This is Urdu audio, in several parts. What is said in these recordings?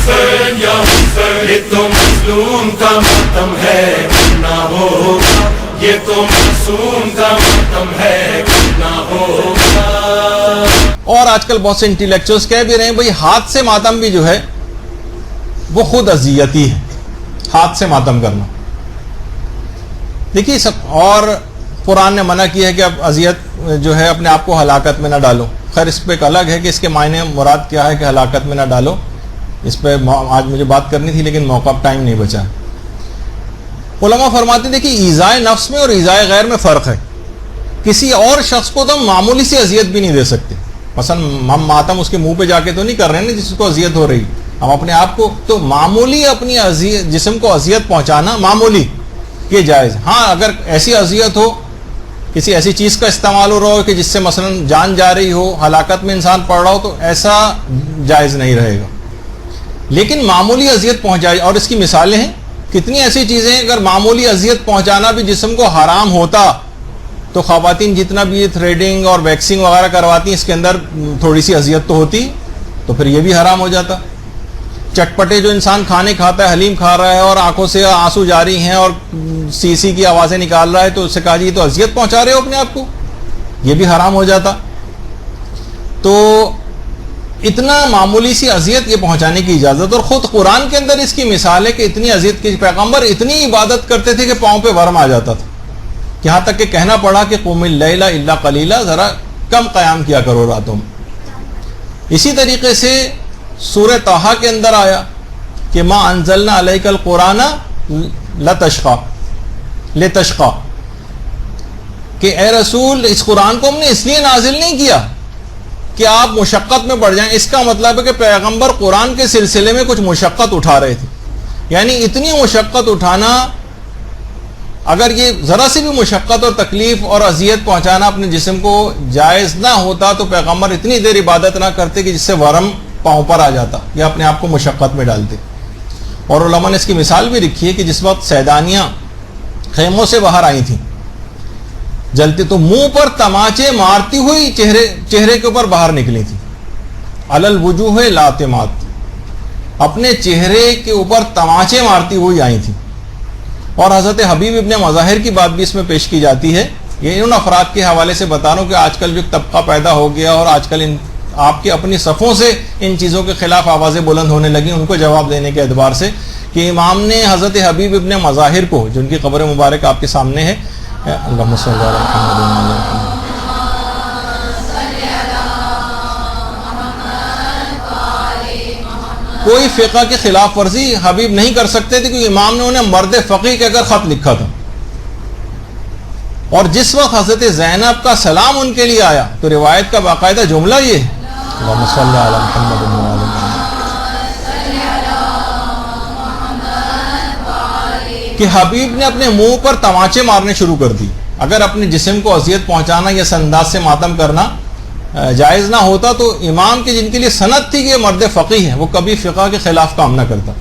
حسین یا حسین، یہ تو مظلوم کا ماتم ہے نہ ہوگا، یہ تو معصوم کا ماتم ہے نہ ہوگا۔ اور آج کل بہت سے انٹیلیکچوئلز کہہ بھی رہے ہیں بھئی ہاتھ سے ماتم بھی جو ہے وہ خود اذیتی ہے، ہاتھ سے ماتم کرنا۔ دیکھیے سب، اور قرآن نے منع کیا ہے کہ اب اذیت جو ہے اپنے آپ کو ہلاکت میں نہ ڈالو۔ خیر اس پہ ایک الگ ہے کہ اس کے معنی مراد کیا ہے کہ ہلاکت میں نہ ڈالو، اس پہ آج مجھے بات کرنی تھی لیکن موقع ٹائم نہیں بچا۔ علماء فرماتے ہیں دیکھیے ایذائے نفس میں اور ایذائے غیر میں فرق ہے۔ کسی اور شخص کو تو ہم معمولی سی اذیت بھی نہیں دے سکتے، مثلا ہم ماتم اس کے منہ پہ جا کے تو نہیں کر رہے ہیں جس کو اذیت ہو رہی، ہم اپنے آپ کو تو معمولی اپنی جسم کو اذیت پہنچانا معمولی یہ جائز۔ ہاں اگر ایسی اذیت ہو، کسی ایسی چیز کا استعمال ہو رہا ہو کہ جس سے مثلا جان جا رہی ہو، ہلاکت میں انسان پڑ رہا ہو، تو ایسا جائز نہیں رہے گا۔ لیکن معمولی اذیت پہنچائی، اور اس کی مثالیں ہیں کتنی ایسی چیزیں ہیں، اگر معمولی اذیت پہنچانا بھی جسم کو حرام ہوتا تو خواتین جتنا بھی تھریڈنگ اور ویکسنگ وغیرہ کرواتی ہیں اس کے اندر تھوڑی سی اذیت تو ہوتی، تو پھر یہ بھی حرام ہو جاتا۔ چٹپٹے جو انسان کھانے کھاتا ہے، حلیم کھا رہا ہے اور آنکھوں سے آنسو جاری ہیں اور سی سی کی آوازیں نکال رہا ہے، تو اس سے کہا جی یہ تو اذیت پہنچا رہے ہو اپنے آپ کو، یہ بھی حرام ہو جاتا۔ تو اتنا معمولی سی اذیت یہ پہنچانے کی اجازت، اور خود قرآن کے اندر اس کی مثال ہے کہ اتنی اذیت کی پیغمبر اتنی عبادت کرتے تھے کہ پاؤں پہ ورم آ جاتا تھا، یہاں تک کہ کہنا پڑا کہ قم اللیل الا قلیلا، ذرا کم قیام کیا کرو راتوں میں۔ اسی طریقے سے سورہ طٰہٰ کے اندر آیا کہ ما انزلنا علیک القرآن لتشقی، کہ اے رسول اس قرآن کو ہم نے اس لیے نازل نہیں کیا کہ آپ مشقت میں پڑ جائیں۔ اس کا مطلب ہے کہ پیغمبر قرآن کے سلسلے میں کچھ مشقت اٹھا رہے تھے، یعنی اتنی مشقت اٹھانا، اگر یہ ذرا سی بھی مشقت اور تکلیف اور اذیت پہنچانا اپنے جسم کو جائز نہ ہوتا تو پیغمبر اتنی دیر عبادت نہ کرتے کہ جس سے ورم پاؤں پر آ جاتا یا اپنے آپ کو مشقت میں ڈالتے۔ اور علماء نے اس کی مثال بھی رکھی ہے کہ جس وقت سیدانیاں خیموں سے باہر آئی تھیں جلتی، تو منہ پر تماچے مارتی ہوئی چہرے کے اوپر باہر نکلی تھی، علی الوجوہ لاتمات، اپنے چہرے کے اوپر تماچے مارتی ہوئی آئی تھیں۔ اور حضرت حبیب ابن مظاہر کی بات بھی اس میں پیش کی جاتی ہے، یہ ان افراد کے حوالے سے بتا رہا ہوں کہ آج کل جو طبقہ پیدا ہو گیا اور آج کل آپ کے اپنی صفوں سے ان چیزوں کے خلاف آوازیں بلند ہونے لگیں، ان کو جواب دینے کے اعتبار سے، کہ امام نے حضرت حبیب ابن مظاہر کو، جن کی قبر مبارک آپ کے سامنے ہے، اللہم صلی اللہ علیہ محمد، کوئی فقہ کی خلاف ورزی حبیب نہیں کر سکتے تھے، کیونکہ امام نے انہیں مرد فقیہ کہہ کر خط لکھا تھا۔ اور جس وقت حضرت زینب کا سلام ان کے لیے آیا تو روایت کا باقاعدہ جملہ یہ ہے، اللہم صلی علی محمد وعلی محمد، کہ حبیب نے اپنے منہ پر تماچے مارنے شروع کر دی۔ اگر اپنے جسم کو اذیت پہنچانا یا انداز سے ماتم کرنا جائز نہ ہوتا تو امام کے جن کے لیے سند تھی کہ یہ مرد فقیہ ہے، وہ کبھی فقہ کے خلاف کام نہ کرتا۔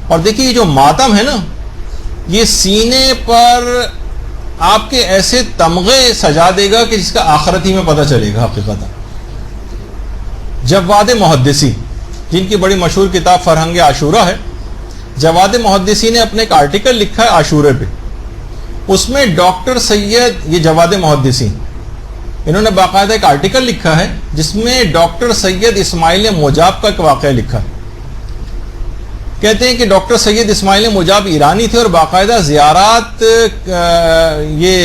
اور دیکھیے یہ جو ماتم ہے نا، یہ سینے پر آپ کے ایسے تمغے سجا دے گا کہ جس کا آخرت ہی میں پتہ چلے گا حقیقت۔ جواد محدثی، جن کی بڑی مشہور کتاب فرہنگ عاشورہ ہے، جواد محدثی نے اپنے ایک آرٹیکل لکھا ہے عاشورے پہ، اس میں ڈاکٹر سید، یہ جواد محدثی انہوں نے باقاعدہ ایک آرٹیکل لکھا ہے جس میں ڈاکٹر سید اسماعیل مجاب کا ایک واقعہ لکھا ہے۔ کہتے ہیں کہ ڈاکٹر سید اسماعیل مجاب ایرانی تھے اور باقاعدہ زیارات یہ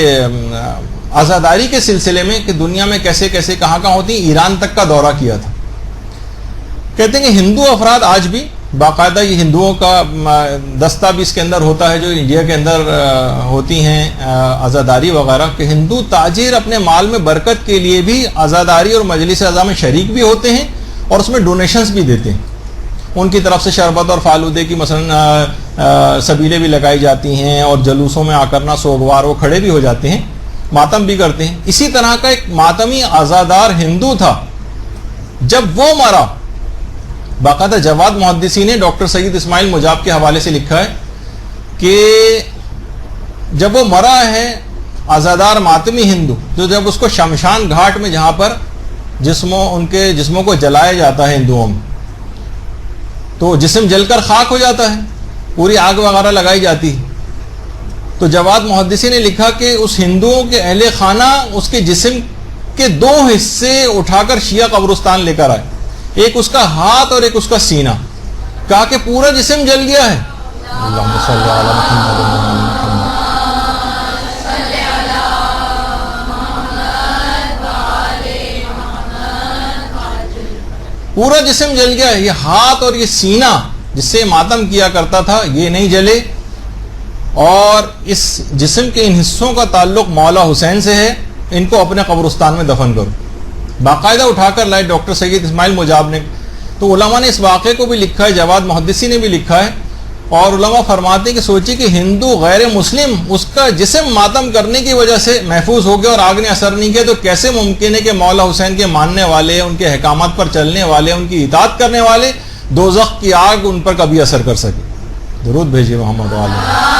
عزاداری کے سلسلے میں کہ دنیا میں کیسے کیسے کہاں کہاں ہوتی ہیں، ایران تک کا دورہ کیا تھا۔ کہتے ہیں کہ ہندو افراد آج بھی باقاعدہ، یہ ہندوؤں کا دستہ بھی اس کے اندر ہوتا ہے جو انڈیا کے اندر ہوتی ہیں عزاداری وغیرہ، کہ ہندو تاجر اپنے مال میں برکت کے لیے بھی عزاداری اور مجلس اعضاء میں شریک بھی ہوتے ہیں اور اس میں ڈونیشنز بھی دیتے ہیں۔ ان کی طرف سے شربت اور فالودے کی مثلا سبیلیں بھی لگائی جاتی ہیں، اور جلوسوں میں آ کرنا سوگوار وہ کھڑے بھی ہو جاتے ہیں، ماتم بھی کرتے ہیں۔ اسی طرح کا ایک ماتمی عزادار ہندو تھا، جب وہ مرا، باقاعدہ جواد محدثی نے ڈاکٹر سید اسماعیل مجاب کے حوالے سے لکھا ہے کہ جب وہ مرا ہے عزادار ماتمی ہندو، تو جب اس کو شمشان گھاٹ میں جہاں پر ان کے جسموں کو جلایا جاتا ہے ہندوؤں میں، تو تو جسم جل کر خاک ہو جاتا ہے، پوری آگ وغیرہ لگائی جاتی ہے. تو جواد محدثی نے لکھا کہ اس ہندوؤں کے اہل خانہ اس کے جسم کے 2 حصے اٹھا کر شیعہ قبرستان لے کر آئے، ایک اس کا ہاتھ اور ایک اس کا سینہ. کہا کہ پورا جسم جل گیا ہے. اللہم صلی علی محمد و علی محمد. پورا جسم جل گیا ہے. یہ ہاتھ اور یہ سینہ جس سے ماتم کیا کرتا تھا یہ نہیں جلے، اور اس جسم کے ان حصوں کا تعلق مولا حسین سے ہے، ان کو اپنے قبرستان میں دفن کرو. باقاعدہ اٹھا کر لائے ڈاکٹر سید اسماعیل مجاب نے. تو علماء نے اس واقعے کو بھی لکھا ہے، جواد محدثی نے بھی لکھا ہے، اور علماء فرماتے ہیں کہ سوچی کہ ہندو غیر مسلم اس کا جسم ماتم کرنے کی وجہ سے محفوظ ہو گیا اور آگ نے اثر نہیں کیا، تو کیسے ممکن ہے کہ مولا حسین کے ماننے والے، ان کے احکامات پر چلنے والے، ان کی اطاعت کرنے والے دوزخ کی آگ ان پر کبھی اثر کر سکے. درود بھیجیے محمد علیہ.